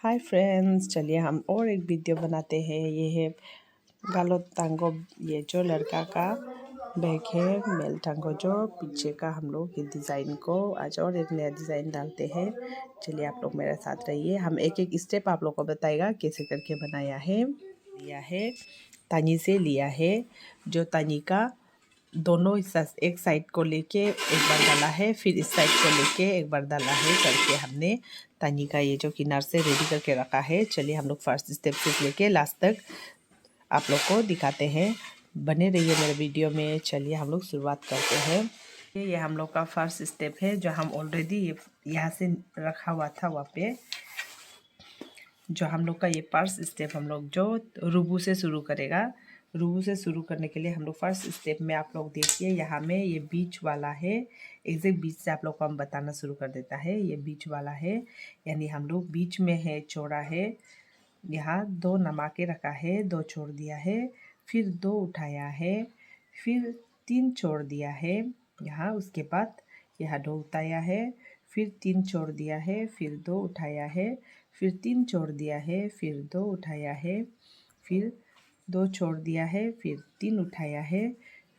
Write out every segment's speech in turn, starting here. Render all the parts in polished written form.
Hi friends, चलिए हम और एक वीडियो बनाते हैं। ये है गालो टांगो, ये जो लड़का का बैग है मेल टांगो, जो पीछे का हम लोग ये डिज़ाइन को आज और एक नया डिज़ाइन डालते हैं। चलिए आप लोग मेरे साथ रहिए, हम एक एक स्टेप आप लोग को बताएगा कैसे करके बनाया है। लिया है तानी से, लिया है जो तानी का दोनों हिस्सा एक साइड को लेके एक बार डाला है, फिर इस साइड को लेके एक बार डाला है करके हमने तानी का ये जो किनार से रेडी करके रखा है। चलिए हम लोग फर्स्ट स्टेप से लेके लास्ट तक आप लोग को दिखाते हैं। बने रहिए मेरे वीडियो में। चलिए हम लोग शुरुआत करते हैं। ये हम लोग का फर्स्ट स्टेप है जो हम ऑलरेडी यहाँ से रखा हुआ था वहाँ पे। जो हम लोग का ये फर्स्ट स्टेप हम लोग जो रुबू से शुरू करेगा। रुबू से शुरू करने के लिए हम लोग फर्स्ट स्टेप में आप लोग देखिए यहाँ में ये बीच वाला है। एग्जैक्ट बीच से आप लोग को हम बताना शुरू कर देता है। ये बीच वाला है, यानी हम लोग बीच में है, चौड़ा है। यहाँ 2 नमा के रखा है, 2 छोड़ दिया है, फिर 2 उठाया है, फिर 3 छोड़ दिया है। यहाँ उसके बाद यहाँ 2 उठाया है, फिर 3 छोड़ दिया है, फिर 2 उठाया है, फिर 3 छोड़ दिया है, फिर 2 उठाया है, फिर 2 छोड़ दिया है, फिर 3 उठाया है,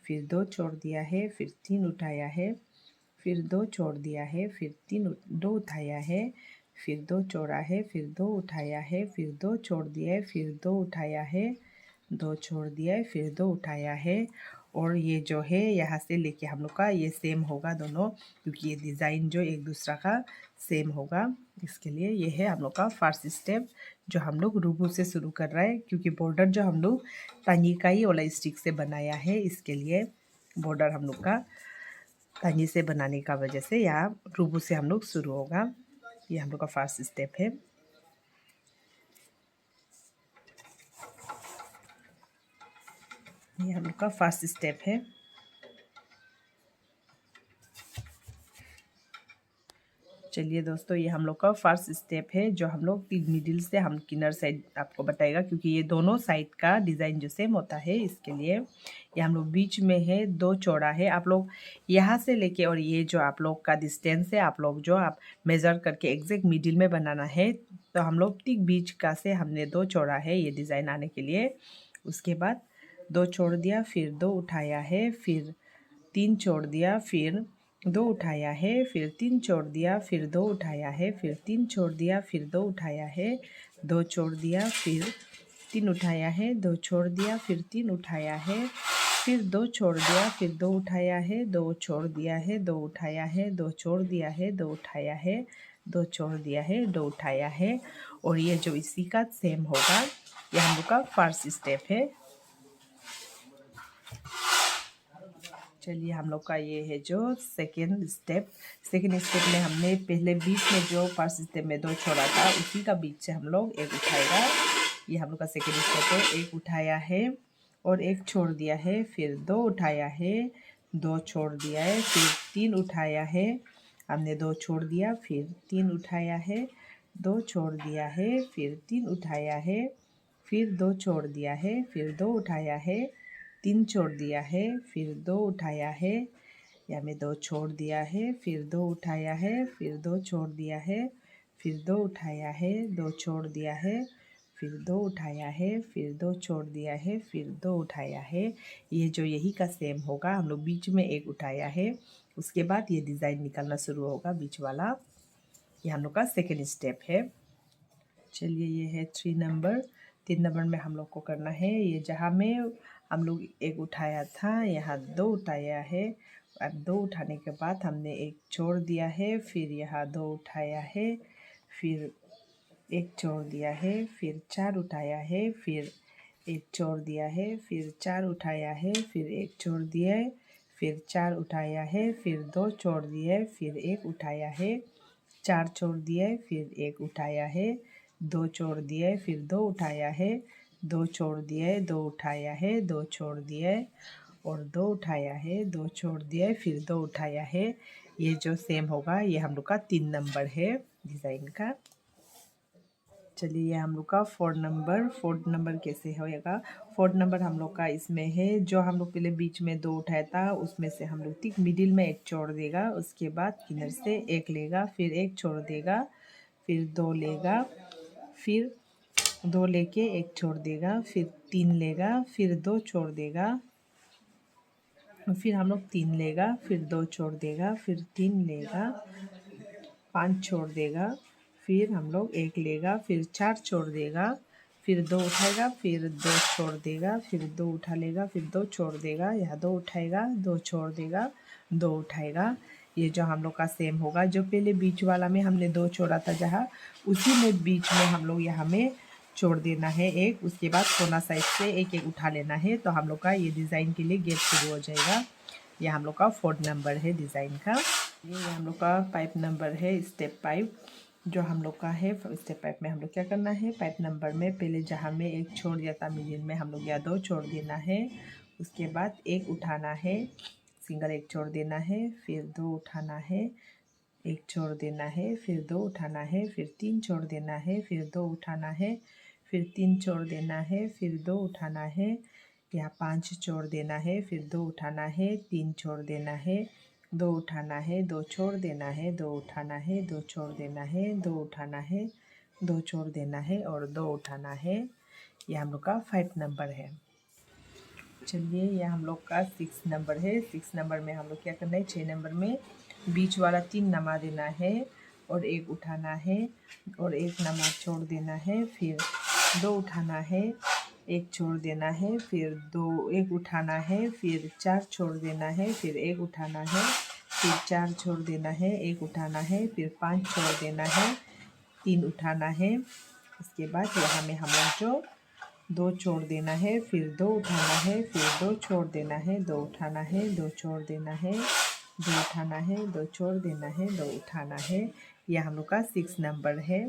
फिर 2 छोड़ दिया है, फिर 3 उठाया है, फिर 2 छोड़ दिया है, फिर 2 उठाया है, फिर 2 छोड़ा है, फिर 2 उठाया है, फिर 2 छोड़ दिया है, फिर 2 उठाया है, 2 छोड़ दिया है, फिर 2 उठाया है। और ये जो है यहाँ से लेके हम लोग का ये सेम होगा दोनों, क्योंकि ये डिज़ाइन जो एक दूसरा का सेम होगा। इसके लिए ये है हम लोग का फर्स्ट स्टेप जो हम लोग रुबू से शुरू कर रहे हैं, क्योंकि बॉर्डर जो हम लोग तानी का ही वाला स्टिक से बनाया है। इसके लिए बॉर्डर हम लोग का तानी से बनाने का वजह से यहाँ रुबू से हम लोग शुरू होगा। ये हम लोग का फर्स्ट स्टेप है। ये हम लोग का फर्स्ट स्टेप है। चलिए दोस्तों, ये हम लोग का फर्स्ट स्टेप है जो हम लोग मिडिल से हम किनर साइड आपको बताएगा, क्योंकि ये दोनों साइड का डिज़ाइन जो सेम होता है। इसके लिए ये हम लोग बीच में है, 2 चौड़ा है। आप लोग यहाँ से लेके और ये जो आप लोग का डिस्टेंस है, आप लोग जो आप मेज़र करके एग्जैक्ट मिडिल में बनाना है। तो हम लोग ठीक बीच का से हमने 2 चौड़ा है ये डिज़ाइन आने के लिए। उसके बाद 2 छोड़ दिया, फिर 2 उठाया है, फिर 3 छोड़ दिया, फिर 2 उठाया है, फिर 3 छोड़ दिया, फिर 2 उठाया है, फिर 3 छोड़ दिया, फिर 2 उठाया है, 2 छोड़ दिया, फिर 3 उठाया है, 2 छोड़ दिया, फिर 3 उठाया है, फिर 2 छोड़ दिया, फिर 2 उठाया है, 2 छोड़ दिया है, 2 उठाया है, 2 छोड़ दिया है, 2 उठाया है, 2 छोड़ दिया है, 2 उठाया है। और ये जो इसी का सेम होगा, ये हम लोग का फर्स्ट स्टेप है। चलिए हम लोग का ये है जो सेकेंड स्टेप में हमने पहले बीच में जो फर्स्ट स्टेप में 2 छोड़ा था, उसी का बीच से हम लोग एक उठाएगा। ये हम लोग का सेकेंड स्टेप है। एक उठाया है और एक छोड़ दिया है, फिर 2 उठाया है, 2 छोड़ दिया है, फिर 3 उठाया है, हमने 2 छोड़ दिया, फिर 3 उठाया है, 2 छोड़ दिया है, फिर 3 उठाया है, फिर 2 छोड़ दिया है, फिर 2 उठाया है, 3 छोड़ दिया है, फिर 2 उठाया है, या में 2 छोड़ दिया है, फिर 2 उठाया है, फिर 2 छोड़ दिया है, फिर 2 उठाया है, 2 छोड़ दिया है, फिर 2 उठाया है, फिर 2 छोड़ दिया है, फिर 2 उठाया है। ये जो यही का सेम होगा, हम लोग बीच में एक उठाया है, उसके बाद ये डिज़ाइन निकलना शुरू होगा बीच वाला। ये हम लोग का सेकेंड स्टेप है। चलिए ये है 3 नंबर। 3 नंबर में हम लोग को करना है, ये जहाँ में हम लोग एक उठाया था, यहाँ 2 उठाया है। अब 2 उठाने के बाद हमने एक छोड़ दिया है, फिर यहाँ 2 उठाया है, फिर एक छोड़ दिया है, फिर 4 उठाया है, फिर एक छोड़ दिया है, फिर 4 उठाया है, फिर एक छोड़ दिया है, फिर 4 उठाया है, फिर 2 छोड़ दिए, फिर एक उठाया है, 4 छोड़ दिए, फिर एक उठाया है, 2 छोड़ दिए, फिर 2 उठाया है, 2 छोड़ दिए, 2 उठाया है, 2 छोड़ दिए और 2 उठाया है, 2 छोड़ दिए, फिर 2 उठाया है। ये जो सेम होगा, ये हम लोग का 3 नंबर है डिज़ाइन का। चलिए ये हम लोग का 4 नंबर कैसे होएगा। 4 नंबर हम लोग का इसमें है, जो हम लोग पहले बीच में 2 उठाया था, उसमें से हम लोग ठीक मिडिल में एक छोड़ देगा, उसके बाद किनर से एक लेगा, फिर एक छोड़ देगा, फिर 2 लेगा, फिर 2 लेके 1 छोड़ देगा, फिर 3 लेगा, फिर 2 छोड़ देगा, फिर हम लोग 3 लेगा, फिर 2 छोड़ देगा, फिर 3 लेगा, 5 छोड़ देगा, फिर हम लोग 1 लेगा, फिर 4 छोड़ देगा, फिर 2 उठाएगा, फिर 2 छोड़ देगा, फिर 2 उठा लेगा, फिर 2 छोड़ देगा, यहाँ 2 उठाएगा, 2 छोड़ देगा, 2 उठाएगा। ये जो हम लोग का सेम होगा, जो पहले बीच वाला में हमने 2 छोड़ा था जहाँ, उसी में बीच में हम लोग यहाँ में छोड़ देना है 1। उसके बाद कोना साइड से 1 उठा लेना है, तो हम लोग का ये डिज़ाइन के लिए गेट शुरू हो जाएगा। ये हम लोग का 4 नंबर है डिज़ाइन का। ये हम लोग का पाइप नंबर है, स्टेप पाइप जो हम लोग का है। स्टेप पाइप में हम लोग क्या करना है, पाइप नंबर में पहले जहाँ में 1 छोड़ दिया था मिडिल में, हम लोग या 2 छोड़ देना है। उसके बाद 1 उठाना है, सिंगल 1 छोड़ देना है, फिर 2 उठाना है, 1 छोड़ देना है, फिर 2 उठाना है, फिर 3 छोड़ देना है, फिर 2 उठाना है, फिर 3 छोड़ देना है, फिर 2 उठाना है, यहाँ 5 छोड़ देना है, फिर 2 उठाना है, 3 छोड़ देना है, 2 उठाना है, 2 छोड़ देना है, 2 उठाना है, 2 छोड़ देना है, 2 उठाना है, 2 छोड़ देना है और 2 उठाना है। यह हम लोग का 5 नंबर है। चलिए यह हम लोग का 6 नंबर है। 6 नंबर में हम लोग क्या करना है, 6 नंबर में बीच वाला 3 नमा देना है और 1 उठाना है और 1 नमा छोड़ देना है, फिर 2 उठाना है, 1 छोड़ देना है, फिर 1 उठाना है, फिर 4 छोड़ देना है, फिर 1 उठाना है, फिर 4 छोड़ देना है, 1 उठाना है, फिर 5 छोड़ देना है, 3 उठाना है। इसके बाद यहाँ में हम लोग जो 2 छोड़ देना है, फिर 2 उठाना है, फिर 2 छोड़ देना है, 2 उठाना है, 2 छोड़ देना है, 2 उठाना है, 2 छोड़ देना है, 2 उठाना है। यह हम लोग का 6 नंबर है,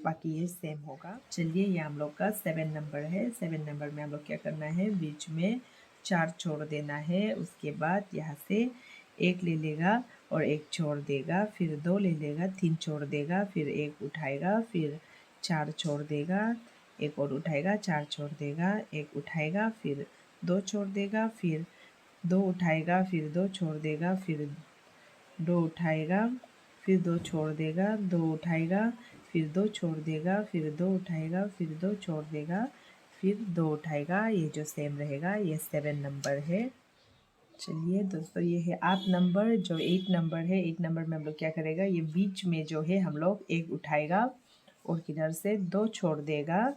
बाकी ये सेम होगा। चलिए ये हम लोग का 7 नंबर है। 7 नंबर में हम लोग क्या करना है, बीच में 4 छोड़ देना है। उसके बाद यहाँ से 1 ले लेगा और 1 छोड़ देगा, फिर 2 ले लेगा, 3 छोड़ देगा, फिर 1 उठाएगा, फिर 4 छोड़ देगा, 1 और उठाएगा, 4 छोड़ देगा, 1 उठाएगा, फिर 2 छोड़ देगा, फिर 2 उठाएगा, फिर 2 छोड़ देगा, फिर 2 उठाएगा, फिर 2 छोड़ देगा, 2 उठाएगा, फिर 2 छोड़ देगा, फिर 2 उठाएगा, फिर 2 छोड़ देगा, फिर 2 उठाएगा। ये जो सेम रहेगा ये 7 नंबर है। चलिए दोस्तों ये है 8 नंबर, जो 8 नंबर है। 8 नंबर में हम लोग क्या करेगा, ये बीच में जो है हम लोग 1 उठाएगा और किधर से 2 छोड़ देगा,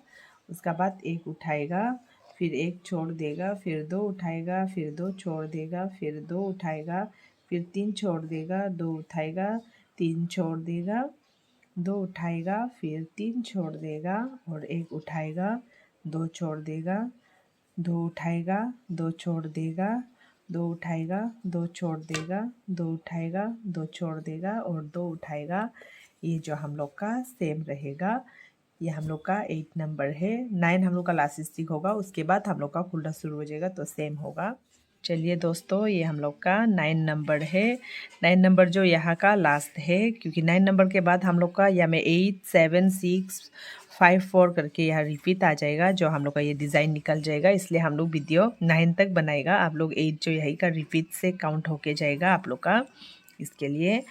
उसका बाद 1 उठाएगा, फिर 1 छोड़ देगा, फिर 2 उठाएगा, फिर 2 छोड़ देगा, फिर 2 उठाएगा, फिर 3 छोड़ देगा, 2 उठाएगा, 3 छोड़ देगा, 2 उठाएगा, फिर 3 छोड़ देगा और 1 उठाएगा, 2 छोड़ देगा, 2 उठाएगा, 2 छोड़ देगा, 2 उठाएगा, 2 छोड़ देगा, 2 उठाएगा, 2 छोड़ देगा और 2 उठाएगा। ये जो हम लोग का सेम रहेगा। ये हम लोग का 8 नंबर है। 9 हम लोग का लास्ट स्टिक होगा, उसके बाद हम लोग का खुलना शुरू हो जाएगा, तो सेम होगा। चलिए दोस्तों ये हम लोग का 9 नंबर है। 9 नंबर जो यहाँ का लास्ट है, क्योंकि 9 नंबर के बाद हम लोग का यहाँ में 8 7 6 5 4 करके यहाँ रिपीट आ जाएगा, जो हम लोग का ये डिज़ाइन निकल जाएगा। इसलिए हम लोग वीडियो 9 तक बनाएगा, आप लोग 8 जो यही का रिपीट से काउंट होके जाएगा आप लोग का, इसके लिए।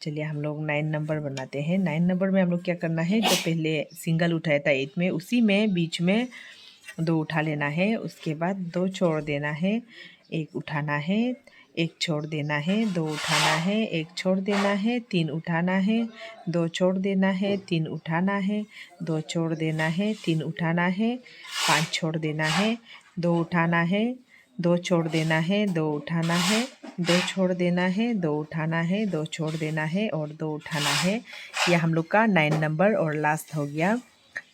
चलिए हम लोग 9 नंबर बनाते हैं। 9 नंबर में हम लोग क्या करना है, जो पहले सिंगल उठाया था 8 में, उसी में बीच में 2 उठा लेना है। उसके बाद 2 छोड़ देना है, 1 उठाना है, 1 छोड़ देना है, 2 उठाना है, 1 छोड़ देना है, 3 उठाना है, 2 छोड़ देना है, 3 उठाना है, 2 छोड़ देना है, 3 उठाना है, 5 छोड़ देना है, 2 उठाना है, 2 छोड़ देना है, 2 उठाना है, 2 छोड़ देना है, 2 उठाना है, 2 छोड़ देना है और 2 उठाना है। यह हम लोग का 9 नंबर और लास्ट हो गया।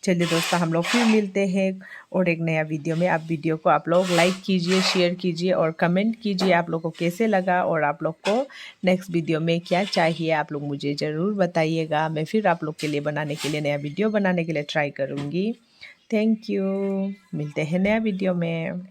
चलिए दोस्तों हम लोग फिर मिलते हैं और एक नया वीडियो में। आप वीडियो को आप लोग लाइक कीजिए, शेयर कीजिए और कमेंट कीजिए आप लोग को कैसे लगा, और आप लोग को नेक्स्ट वीडियो में क्या चाहिए आप लोग मुझे ज़रूर बताइएगा। मैं फिर आप लोग के लिए बनाने के लिए, नया वीडियो बनाने के लिए ट्राई करूँगी। थैंक यू, मिलते हैं नया वीडियो में।